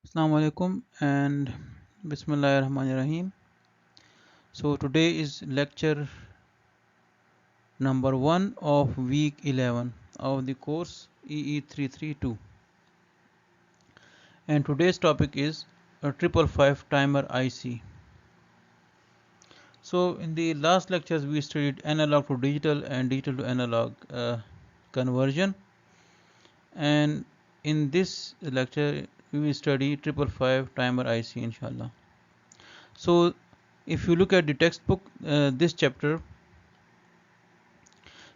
Assalamu alaikum and Bismillahirrahmanirrahim. So today is lecture number 1 of week 11 of the course EE332, and today's topic is a 555 timer IC. So in the last lectures we studied analog to digital and digital to analog conversion, and in this lecture we will study 555 timer IC inshallah. So if you look at the textbook, this chapter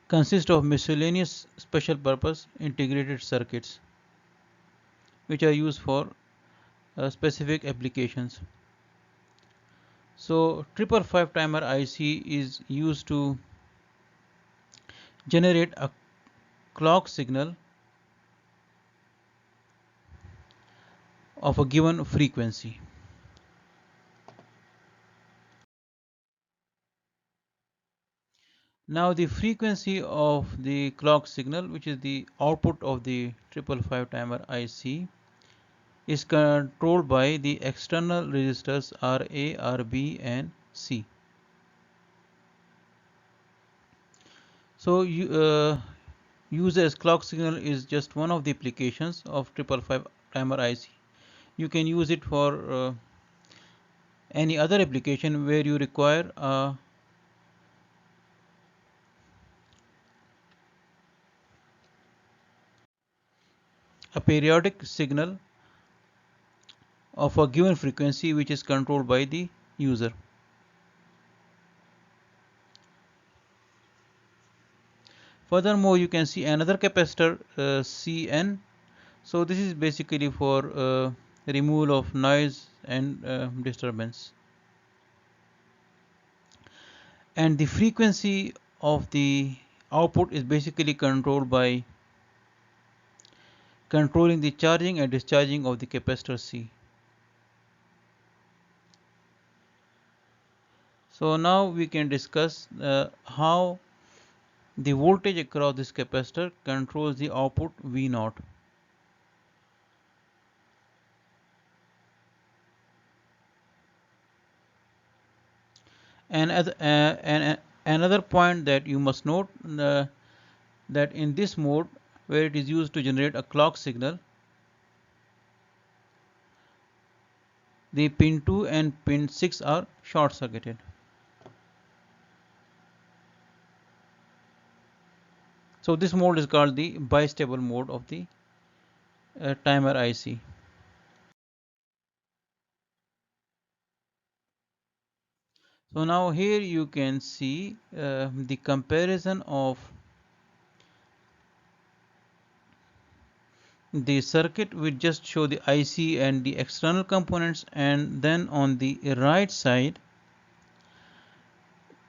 consists of miscellaneous special purpose integrated circuits which are used for specific applications. So 555 timer IC is used to generate a clock signal of a given frequency. Now the frequency of the clock signal, which is the output of the 555 timer IC, is controlled by the external resistors RA, RB and C. So use as clock signal is just one of the applications of 555 timer IC. You can use it for any other application where you require a periodic signal of a given frequency which is controlled by the user. Furthermore, you can see another capacitor Cn. So this is basically for removal of noise and disturbance. And the frequency of the output is basically controlled by controlling the charging and discharging of the capacitor C. So now we can discuss how the voltage across this capacitor controls the output V0. And another point that you must note, that in this mode where it is used to generate a clock signal, the pin 2 and pin 6 are short circuited. So this mode is called the bistable mode of the timer IC. So now here you can see the comparison of the circuit. We just show the IC and the external components, and then on the right side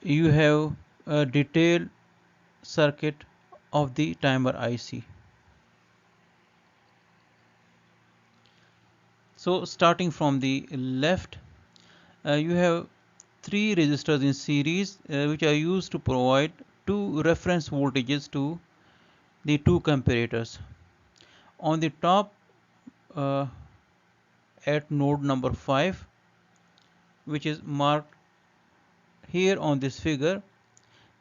you have a detailed circuit of the timer IC. So starting from the left, you have 3 resistors in series which are used to provide 2 reference voltages to the 2 comparators. On the top, at node number 5, which is marked here on this figure,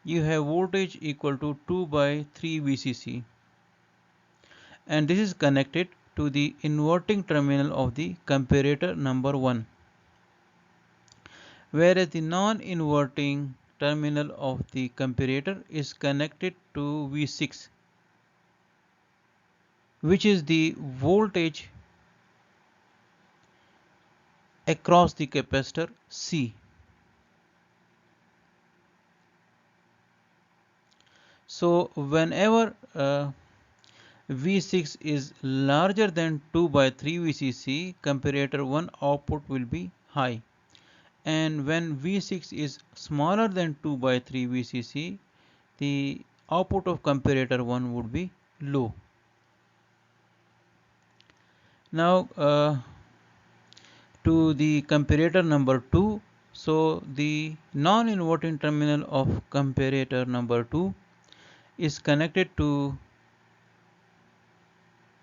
you have voltage equal to 2 by 3 VCC, and this is connected to the inverting terminal of the comparator number 1, whereas the non-inverting terminal of the comparator is connected to V6, which is the voltage across the capacitor C. So whenever V6 is larger than 2 by 3 VCC, comparator 1 output will be high, and when V6 is smaller than 2 by 3 VCC, the output of comparator 1 would be low. Now to the comparator number 2, so the non-inverting terminal of comparator number 2 is connected to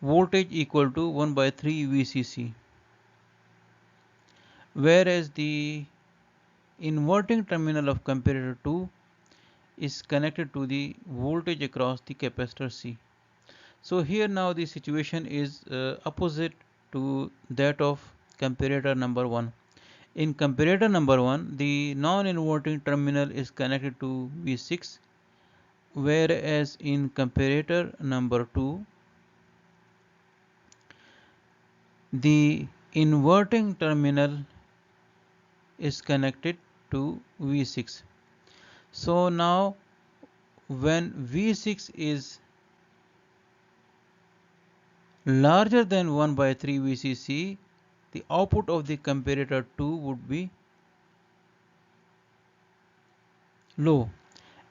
voltage equal to 1 by 3 VCC, whereas the inverting terminal of comparator 2 is connected to the voltage across the capacitor C. So here now the situation is opposite to that of comparator number 1. In comparator number 1, the non-inverting terminal is connected to V6, whereas in comparator number 2, the inverting terminal is connected to V6. So now when V6 is larger than 1 by 3 VCC, the output of the comparator 2 would be low,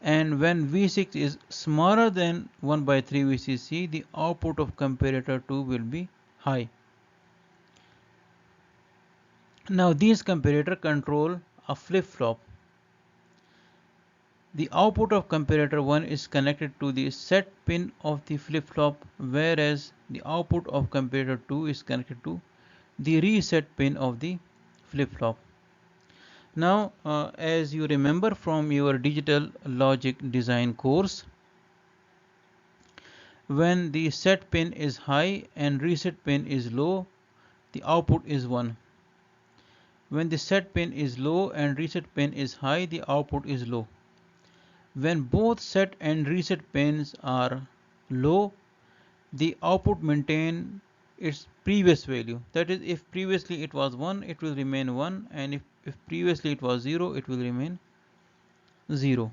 and when V6 is smaller than 1 by 3 VCC, the output of comparator 2 will be high. Now these comparator control a flip-flop. The output of comparator 1 is connected to the set pin of the flip-flop, whereas the output of comparator 2 is connected to the reset pin of the flip-flop. Now, as you remember from your digital logic design course, when the set pin is high and reset pin is low, the output is 1. When the set pin is low and reset pin is high, the output is low. When both set and reset pins are low, the output maintain its previous value. That is, if previously it was 1, it will remain 1, and if previously it was 0, it will remain 0.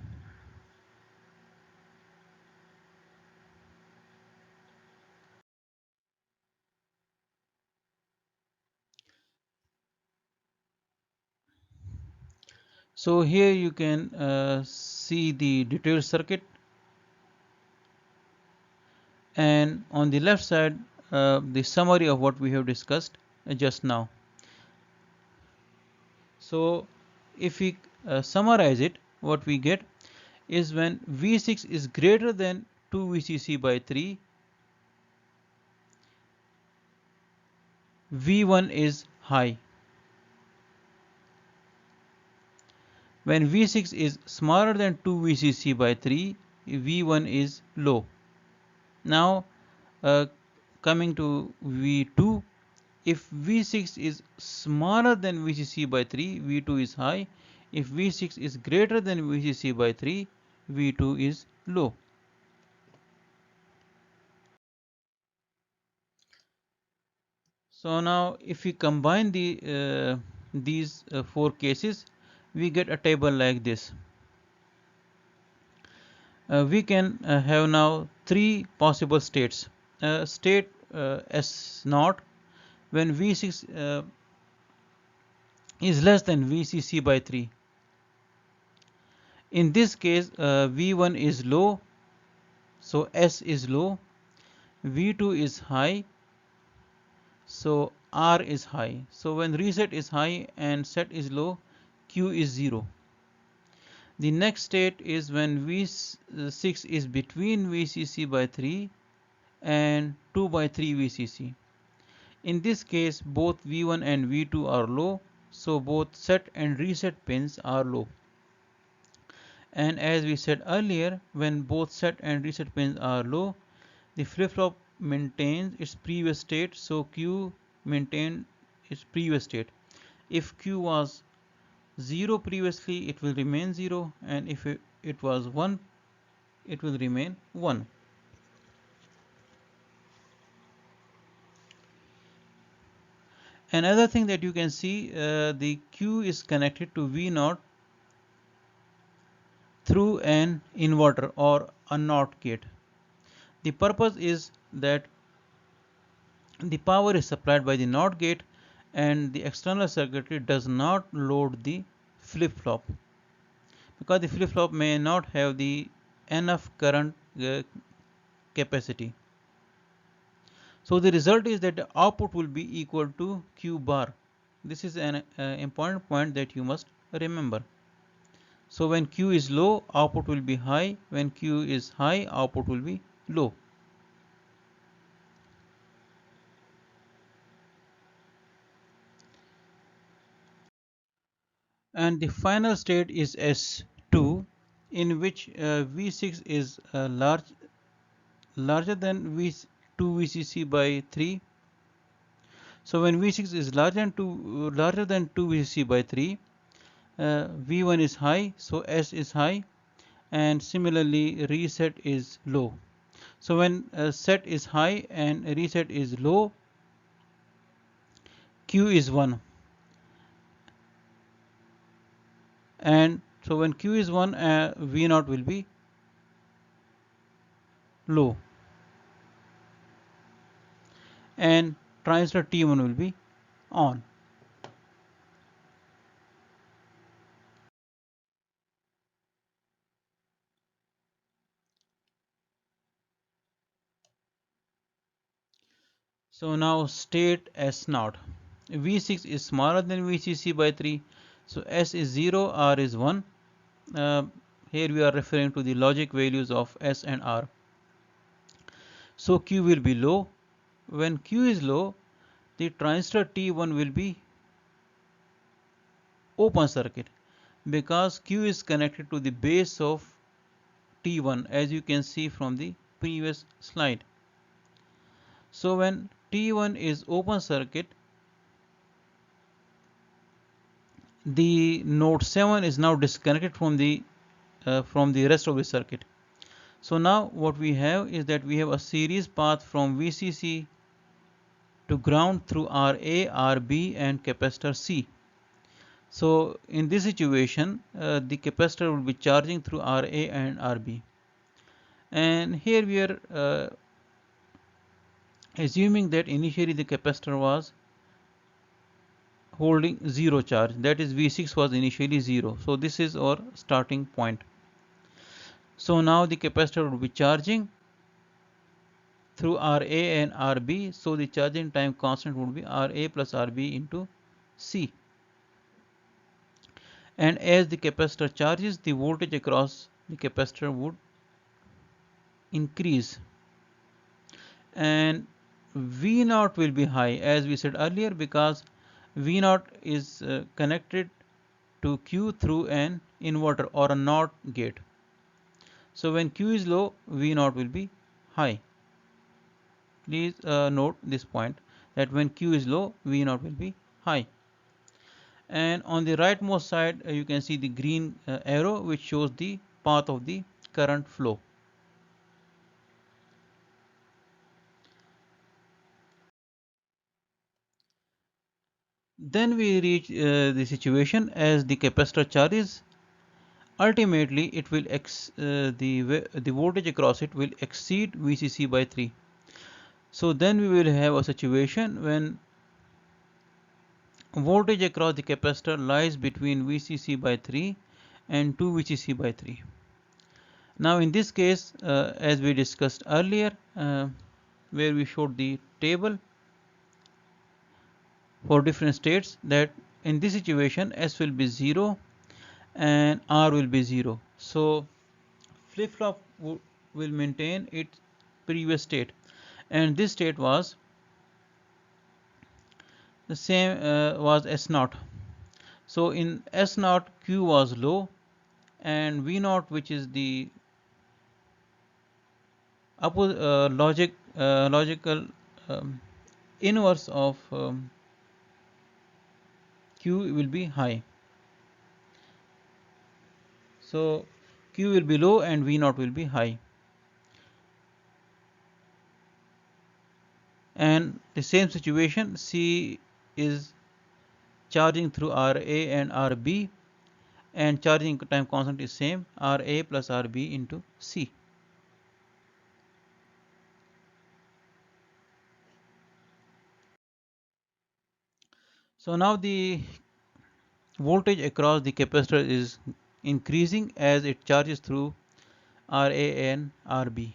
So here you can see the detailed circuit, and on the left side the summary of what we have discussed just now. So if we summarize it, what we get is when V6 is greater than 2 VCC by 3, V1 is high. When V6 is smaller than 2 VCC by 3, V1 is low. Now coming to V2, if V6 is smaller than VCC by 3, V2 is high. If V6 is greater than VCC by 3, V2 is low. So now if we combine these 4 cases, we get a table like this. We can have now 3 possible states. State S0, when V6 is less than VCC by 3. In this case, V1 is low, so S is low. V2 is high, so R is high. So when reset is high and set is low, Q is 0. The next state is when V6 is between VCC by 3 and 2 by 3 VCC. In this case, both V1 and V2 are low, so both set and reset pins are low. And as we said earlier, when both set and reset pins are low, the flip-flop maintains its previous state, so Q maintains its previous state. If Q was 0 previously, it will remain 0, and if it was 1, it will remain 1. Another thing that you can see, the Q is connected to V0 through an inverter or a NOT gate. The purpose is that the power is supplied by the NOT gate and the external circuitry does not load the flip-flop, because the flip-flop may not have the enough current capacity. So the result is that the output will be equal to Q bar. This is an important point that you must remember. So when Q is low, output will be high. When Q is high, output will be low. And the final state is S2, in which V6 is larger than V2 VCC by 3. So when V6 is larger than 2 VCC by 3, V1 is high, so S is high, and similarly reset is low. So when set is high and reset is low, Q is 1. And so when Q is 1, V0 will be low, and transistor T1 will be on. So now state S0. V6 is smaller than VCC by 3. So S is 0, R is 1. Uh, Here we are referring to the logic values of S and R. So Q will be low. When Q is low, the transistor T1 will be open circuit because Q is connected to the base of T1, as you can see from the previous slide. So when T1 is open circuit, the node 7 is now disconnected from the rest of the circuit. So now what we have is that we have a series path from VCC to ground through RA, RB and capacitor C. So in this situation, the capacitor will be charging through RA and RB. And here we are assuming that initially the capacitor was holding zero charge, that is V6 was initially 0. So this is our starting point. So now the capacitor will be charging through RA and RB, so the charging time constant would be RA plus RB into C. And as the capacitor charges, the voltage across the capacitor would increase, and V0 will be high, as we said earlier, because V0 is connected to Q through an inverter or a NOT gate. So when Q is low, V0 will be high. Please note this point, that when Q is low, V0 will be high. And on the rightmost side, you can see the green arrow which shows the path of the current flow. Then we reach the situation as the capacitor charges. Ultimately, it will the voltage across it will exceed VCC by 3. So then we will have a situation when voltage across the capacitor lies between VCC by 3 and 2 VCC by 3. Now in this case, as we discussed earlier, where we showed the table for different states, that in this situation S will be 0 and R will be 0. So flip-flop will maintain its previous state, and this state was the same, was S0. So in S0, Q was low, and V0, which is the logical inverse of Q, will be high. So Q will be low and V0 will be high. And the same situation, C is charging through RA and RB, and charging time constant is same, RA plus RB into C. So now the voltage across the capacitor is increasing as it charges through RA and RB.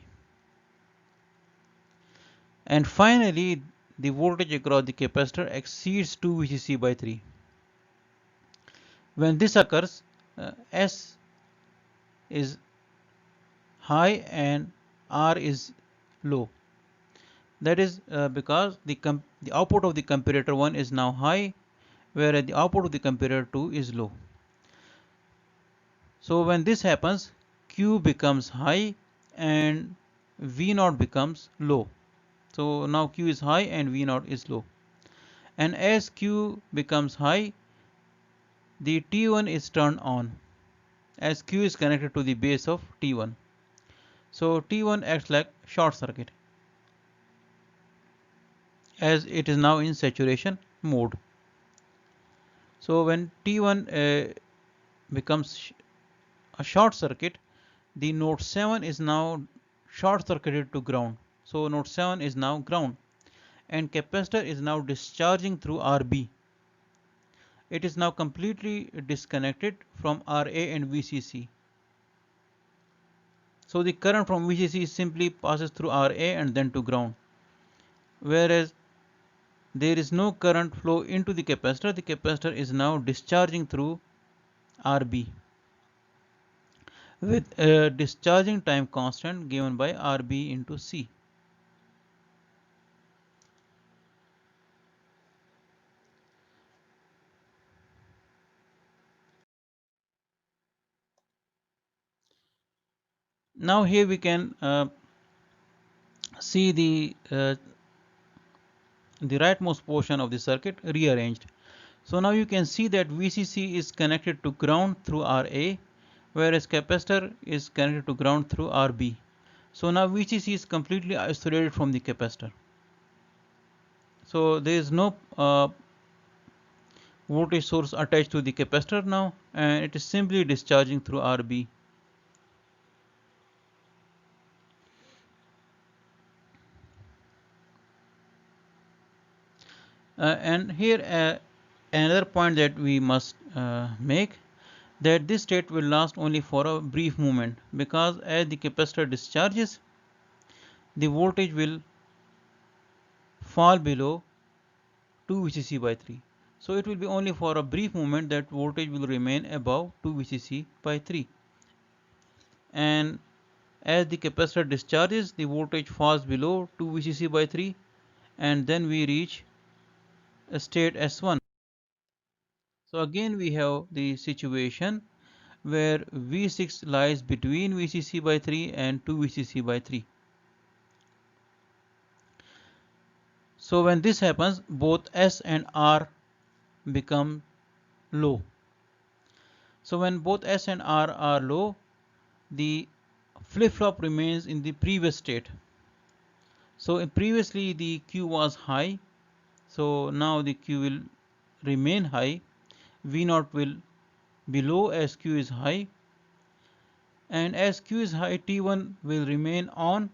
And finally, the voltage across the capacitor exceeds 2 VCC by 3. When this occurs, S is high and R is low. That is because the output of the comparator 1 is now high, whereas the output of the comparator 2 is low. So when this happens, Q becomes high and V0 becomes low. So now Q is high and V0 is low. And as Q becomes high, the T1 is turned on as Q is connected to the base of T1. So T1 acts like short circuit as it is now in saturation mode. So when T1 becomes a short circuit, the node 7 is now short circuited to ground. So node 7 is now ground and capacitor is now discharging through RB. It is now completely disconnected from RA and VCC. So the current from VCC simply passes through RA and then to ground. Whereas there is no current flow into the capacitor is now discharging through RB with a discharging time constant given by RB into C. Now here we can see the rightmost portion of the circuit rearranged. So now you can see that VCC is connected to ground through RA, whereas capacitor is connected to ground through RB. So now VCC is completely isolated from the capacitor. So there is no voltage source attached to the capacitor now, and it is simply discharging through RB. And here another point that we must make, that this state will last only for a brief moment, because as the capacitor discharges, the voltage will fall below 2 VCC by 3. So it will be only for a brief moment that voltage will remain above 2 VCC by 3. And as the capacitor discharges, the voltage falls below 2 VCC by 3, and then we reach a state S1. So again we have the situation where V6 lies between VCC by 3 and 2 VCC by 3. So when this happens, both S and R become low. So when both S and R are low, the flip-flop remains in the previous state. So previously the Q was high, so now the Q will remain high, V0 will be low as Q is high, and as Q is high, T1 will remain on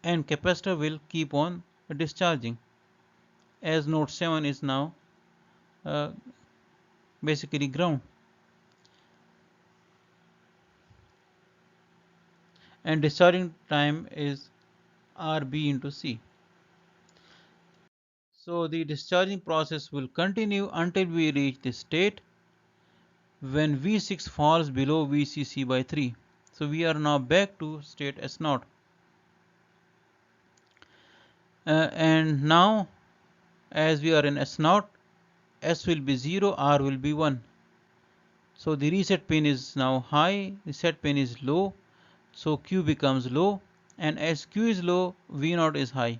and capacitor will keep on discharging, as node 7 is now basically ground, and discharging time is RB into C. So the discharging process will continue until we reach the state when V6 falls below VCC by 3. So we are now back to state S0. And now as we are in S0, S will be 0, R will be 1. So the reset pin is now high, the set pin is low, so Q becomes low, and as Q is low, V0 is high.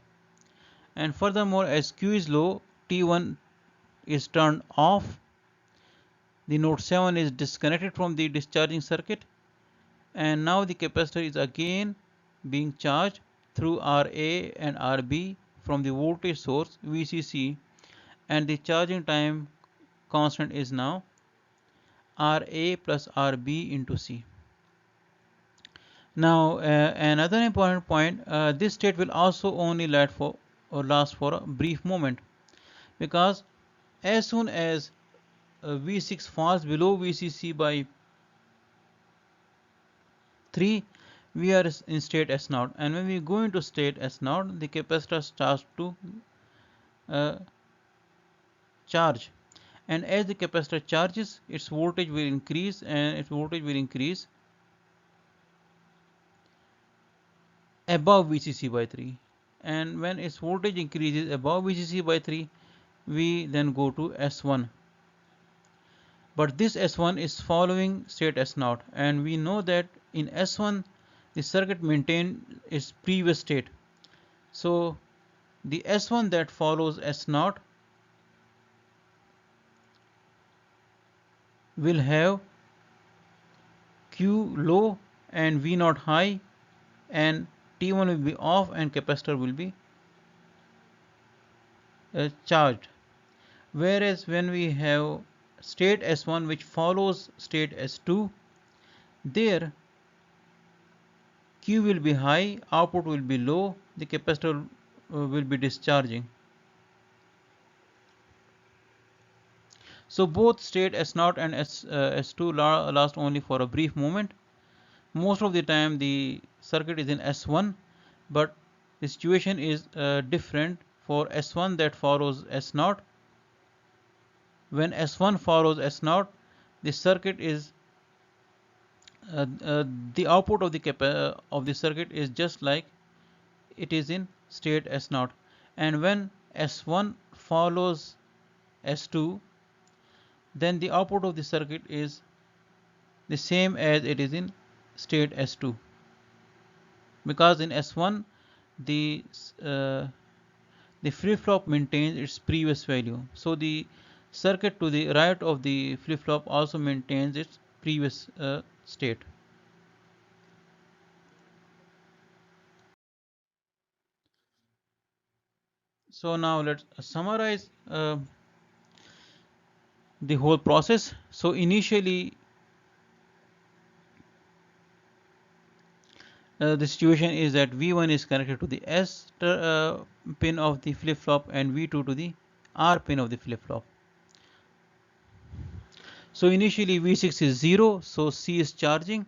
And furthermore, as Q is low, T1 is turned off, the node 7 is disconnected from the discharging circuit, and now the capacitor is again being charged through RA and RB from the voltage source VCC, and the charging time constant is now RA plus RB into C. Now another important point, this state will also only last for a brief moment, because as soon as V6 falls below VCC by 3, we are in state S0, and when we go into state S0, the capacitor starts to charge, and as the capacitor charges, its voltage will increase, and its voltage will increase above VCC by 3. And when its voltage increases above VCC by 3, we then go to S1. But this S1 is following state S0, and we know that in S1 the circuit maintains its previous state. So the S1 that follows S0 will have Q low and V0 high, and T1 will be off and capacitor will be charged. Whereas when we have state S1 which follows state S2, there Q will be high, output will be low, the capacitor will be discharging. So both state S0 and S2 last only for a brief moment. Most of the time the circuit is in S1, but the situation is different for S1 that follows S0. When S1 follows S0, the circuit is the output of the circuit is just like it is in state S0, and when S1 follows S2, then the output of the circuit is the same as it is in state S2, because in S1 the the flip-flop maintains its previous value, so the circuit to the right of the flip-flop also maintains its previous state. So now let's summarize the whole process. So initially the situation is that V1 is connected to the S pin of the flip-flop and V2 to the R pin of the flip-flop. So initially V6 is 0, so C is charging,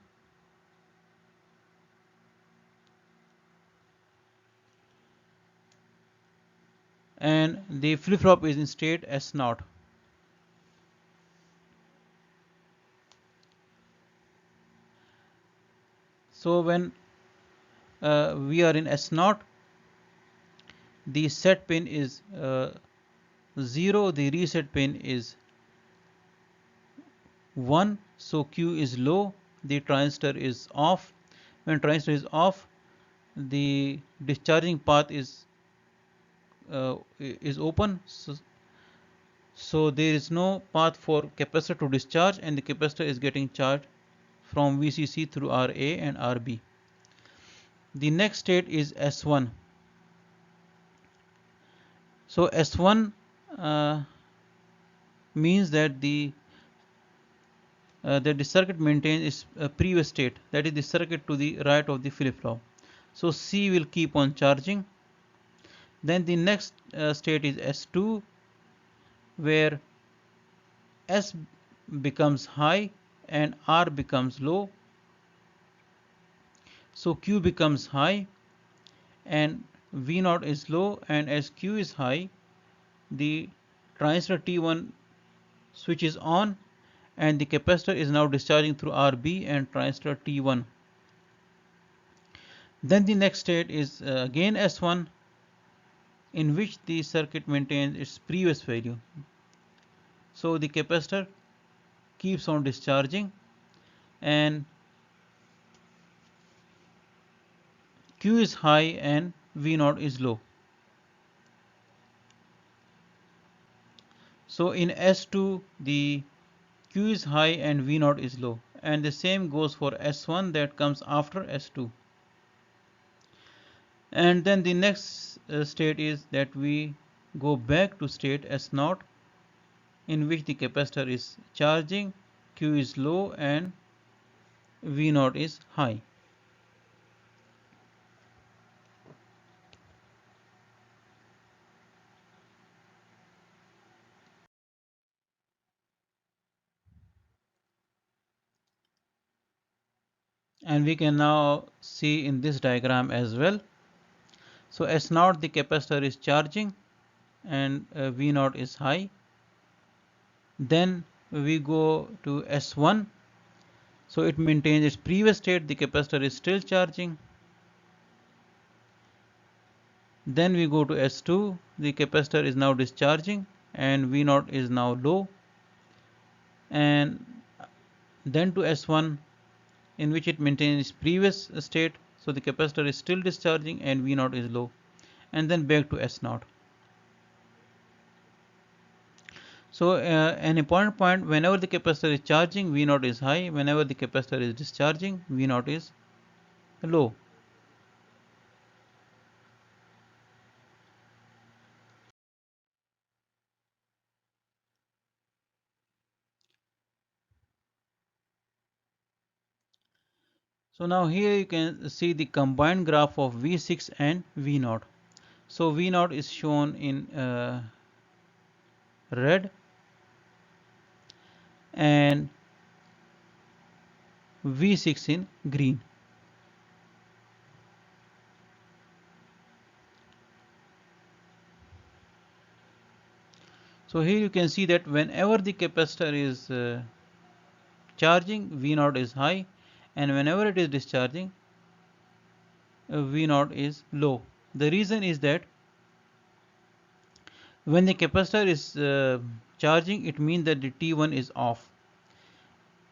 and the flip-flop is in state S0. So when we are in S0, the set pin is 0, the reset pin is 1, so Q is low, the transistor is off. When transistor is off, the discharging path is open, so there is no path for capacitor to discharge, and the capacitor is getting charged from VCC through RA and RB. The next state is S1. So S1 means that the circuit maintains its previous state, that is the circuit to the right of the flip-flop. So C will keep on charging. Then the next state is S2, where S becomes high and R becomes low. So Q becomes high and V0 is low, and as Q is high, the transistor T1 switches on and the capacitor is now discharging through RB and transistor T1. Then the next state is again S1, in which the circuit maintains its previous value. So the capacitor keeps on discharging and Q is high and V0 is low. So in S2 the Q is high and V0 is low, and the same goes for S1 that comes after S2. And then the next state is that we go back to state S0, in which the capacitor is charging, Q is low and V0 is high. And we can now see in this diagram as well. So S0 the capacitor is charging and V0 is high. Then we go to S1, so it maintains its previous state, the capacitor is still charging. Then we go to S2, the capacitor is now discharging and V0 is now low. And then to S1, in which it maintains its previous state, so the capacitor is still discharging and V0 is low. And then back to S0. So an important point, whenever the capacitor is charging, V0 is high. Whenever the capacitor is discharging, V0 is low. So now here you can see the combined graph of V6 and V0. So V0 is shown in red and V6 in green. So here you can see that whenever the capacitor is charging, V0 is high, and whenever it is discharging, V0 is low. The reason is that when the capacitor is charging, it means that the T1 is off,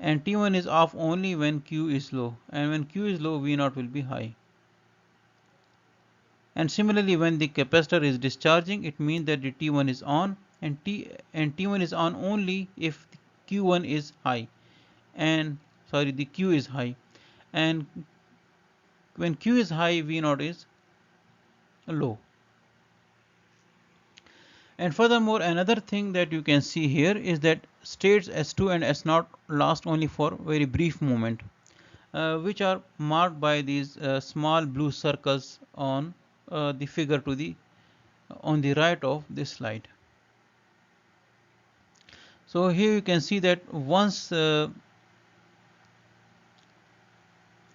and T1 is off only when Q is low, and when Q is low, V0 will be high. And similarly, when the capacitor is discharging, it means that the T1 is on, and T1 is on only if Q1 is high, and the Q is high, and when Q is high, V0 is low. And furthermore, another thing that you can see here is that states S2 and S0 last only for very brief moment, which are marked by these small blue circles on the figure on the right of this slide. So here you can see that once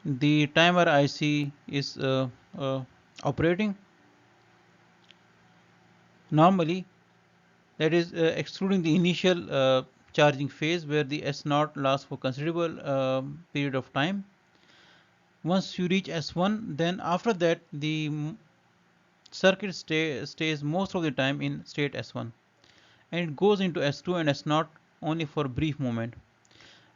the timer IC is operating normally, that is excluding the initial charging phase where the S0 lasts for considerable period of time. Once you reach S1, then after that the circuit stays most of the time in state S1, and it goes into S2 and S0 only for a brief moment.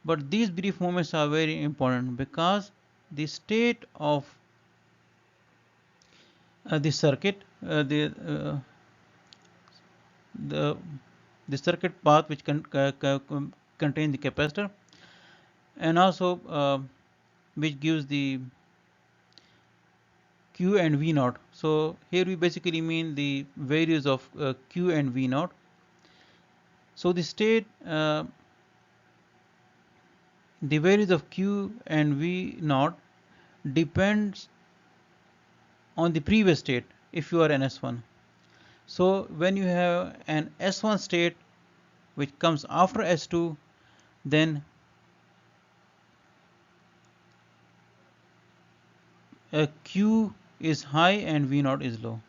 But these brief moments are very important because the state of the circuit, the the circuit path which contain the capacitor, and also which gives the Q and V0. So here we basically mean the values of Q and V0. So the state, the values of Q and V0 depends on the previous state if you are an S1. So when you have an S1 state which comes after S2, then Q is high and V0 is low,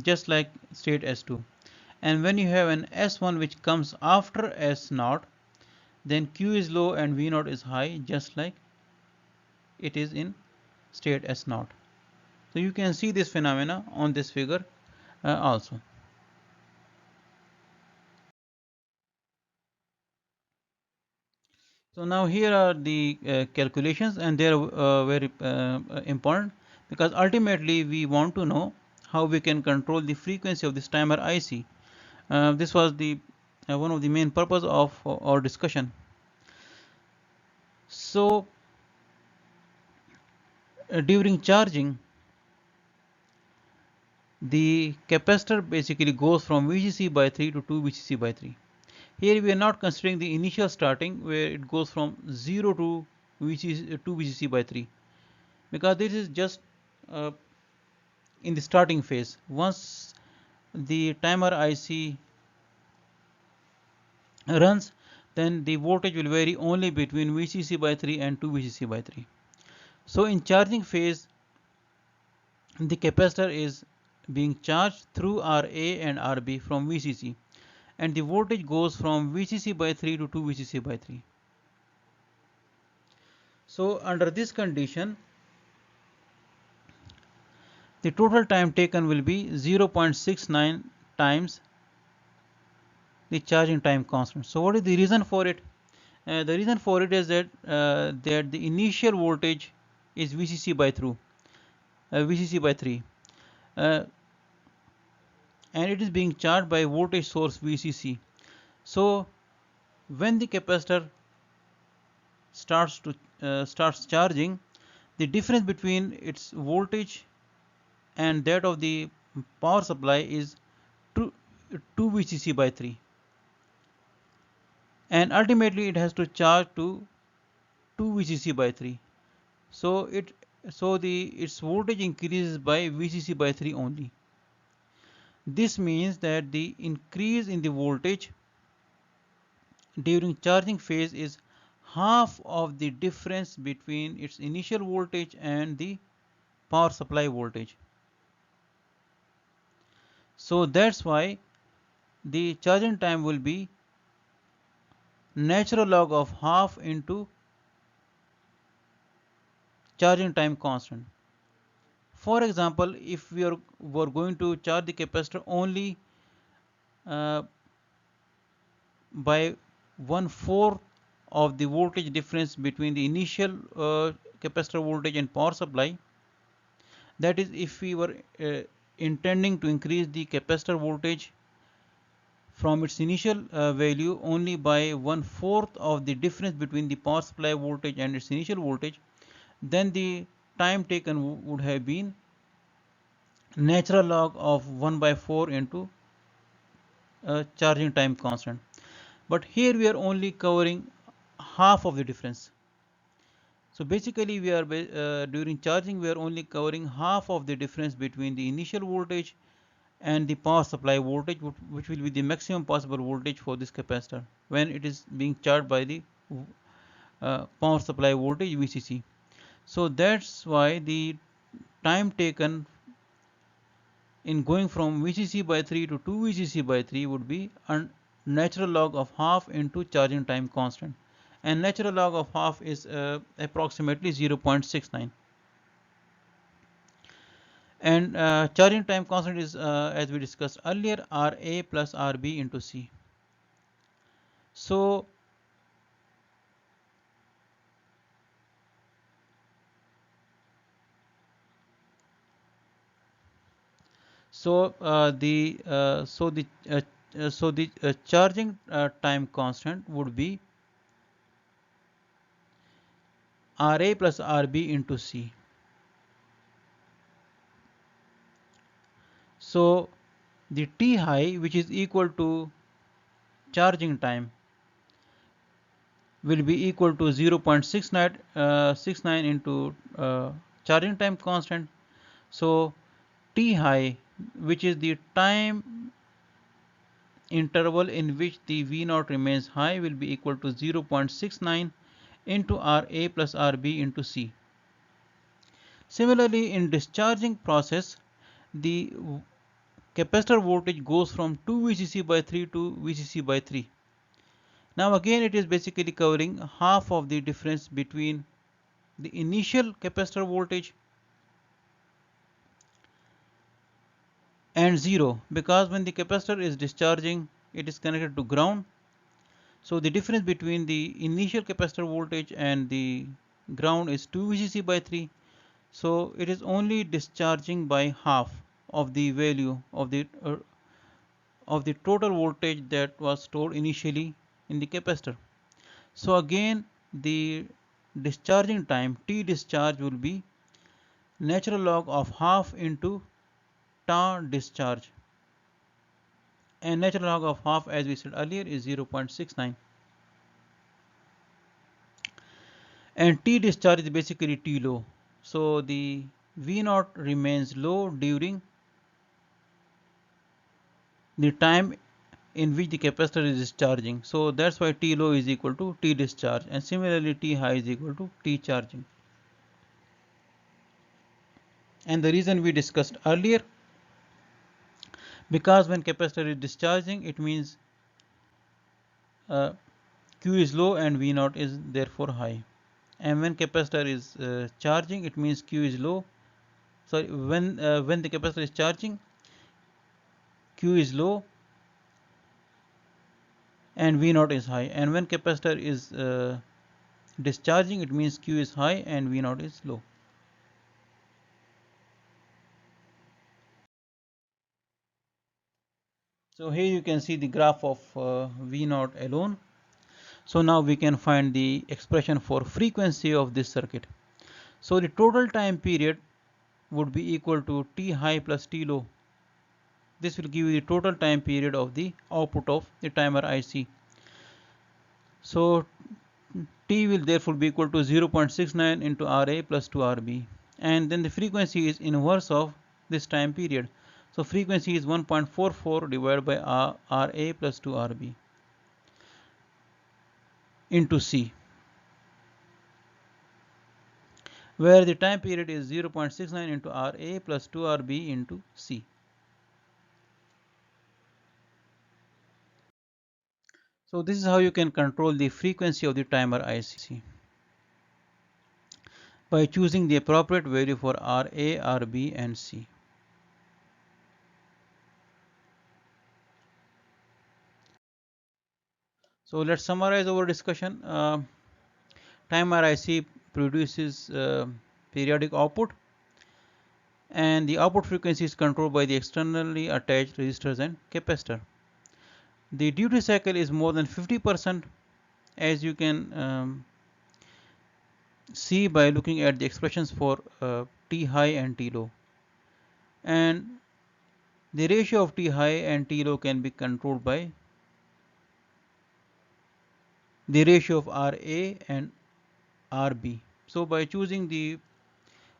just like state S2. And when you have an S1 which comes after S0, then Q is low and V0 is high, just like it is in state S0. So you can see this phenomena on this figure also. So now here are the calculations, and they are very important because ultimately we want to know how we can control the frequency of this timer IC. This was the one of the main purpose of our discussion. So during charging, the capacitor basically goes from VCC by 3 to 2 VCC by 3. Here we are not considering the initial starting where it goes from 0 to 2 VCC by 3, because this is just uh, in the starting phase. Once the timer IC runs, then the voltage will vary only between VCC by 3 and 2 VCC by 3. So in charging phase, the capacitor is being charged through RA and RB from VCC, and the voltage goes from VCC by 3 to 2 VCC by 3. So under this condition, the total time taken will be 0.69 times the charging time constant. So what is the reason for it? The reason for it is that the initial voltage is VCC by 3, and it is being charged by voltage source VCC. So when the capacitor starts charging, the difference between its voltage and that of the power supply is 2 VCC by 3, and ultimately it has to charge to 2 VCC by 3. So its voltage increases by VCC by 3 only. This means that the increase in the voltage during charging phase is half of the difference between its initial voltage and the power supply voltage. So that's why the charging time will be natural log of half into charging time constant. For example, if were going to charge the capacitor only uh, by 1/4 of the voltage difference between the initial capacitor voltage and power supply, that is, if we were intending to increase the capacitor voltage from its initial value only by 1/4 of the difference between the power supply voltage and its initial voltage, then the time taken would have been natural log of 1/4 into charging time constant. But here we are only covering half of the difference. So basically we are during charging we are only covering half of the difference between the initial voltage and the power supply voltage, which will be the maximum possible voltage for this capacitor when it is being charged by the power supply voltage VCC. So that's why the time taken in going from VCC by 3 to 2 VCC by 3 would be a natural log of half into charging time constant, and natural log of half is approximately 0.69, and charging time constant is as we discussed earlier, RA plus RB into C. So the charging time constant would be RA plus RB into C. So the T high, which is equal to charging time, will be equal to 0.69 into charging time constant. So T high, which is the time interval in which the V0 remains high, will be equal to 0.69 into RA plus RB into C. Similarly, in discharging process, the capacitor voltage goes from 2 VCC by 3 to VCC by 3. Now again it is basically covering half of the difference between the initial capacitor voltage and 0, because when the capacitor is discharging it is connected to ground. So the difference between the initial capacitor voltage and the ground is 2 VCC by 3. So it is only discharging by half of the value of the total voltage that was stored initially in the capacitor. So again the discharging time T discharge will be natural log of half into tau discharge, and natural log of half, as we said earlier, is 0.69, and T discharge is basically T low. So the V0 remains low during the time in which the capacitor is discharging. So that's why T low is equal to T discharge, and similarly T high is equal to T charging. And the reason we discussed earlier, because when capacitor is discharging, it means Q is low and V naught is therefore high. And when capacitor is charging, it means Q is low. Sorry, when the capacitor is charging, Q is low and V naught is high. And when capacitor is discharging, it means Q is high and V naught is low. So here you can see the graph of V naught alone. So now we can find the expression for frequency of this circuit. So the total time period would be equal to T high plus T low. This will give you the total time period of the output of the timer IC. So T will therefore be equal to 0.69 into RA plus 2RB, and then the frequency is inverse of this time period. So frequency is 1.44 divided by RA plus 2RB into C, where the time period is 0.69 into RA plus 2RB into C. So this is how you can control the frequency of the timer IC by choosing the appropriate value for RA, RB and C. So let's summarize our discussion. Timer IC produces periodic output, and the output frequency is controlled by the externally attached resistors and capacitor. The duty cycle is more than 50%, as you can see by looking at the expressions for T high and T low. And the ratio of T high and T low can be controlled by the ratio of RA and RB. So by choosing the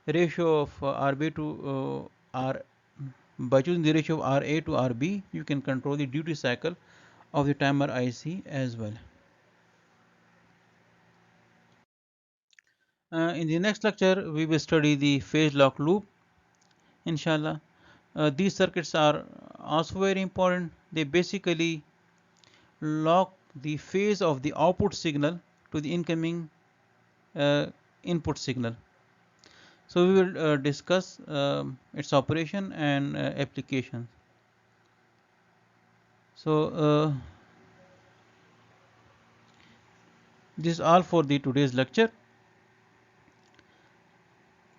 ratio of RB to R, by choosing the ratio of RA to RB, you can control the duty cycle of the timer IC as well. In the next lecture, we will study the phase lock loop, inshallah. These circuits are also very important. They basically lock the phase of the output signal to the incoming input signal. So we will discuss its operation and applications. So this is all for the today's lecture.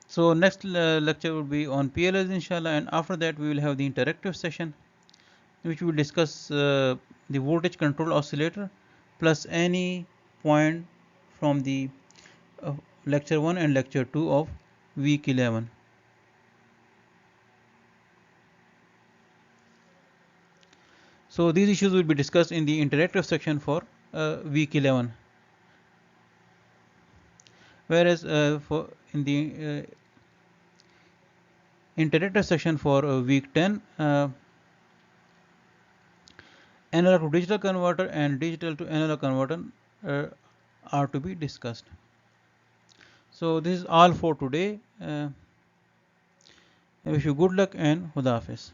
So next lecture will be on PLS, inshallah, and after that we will have the interactive session, which will discuss the voltage control oscillator plus any point from the lecture 1 and lecture 2 of week 11. So these issues will be discussed in the interactive section for week 11, whereas for in the interactive section for week 10, analog to digital converter and digital to analog converter are to be discussed. So this is all for today. I wish you good luck and Huda Hafiz.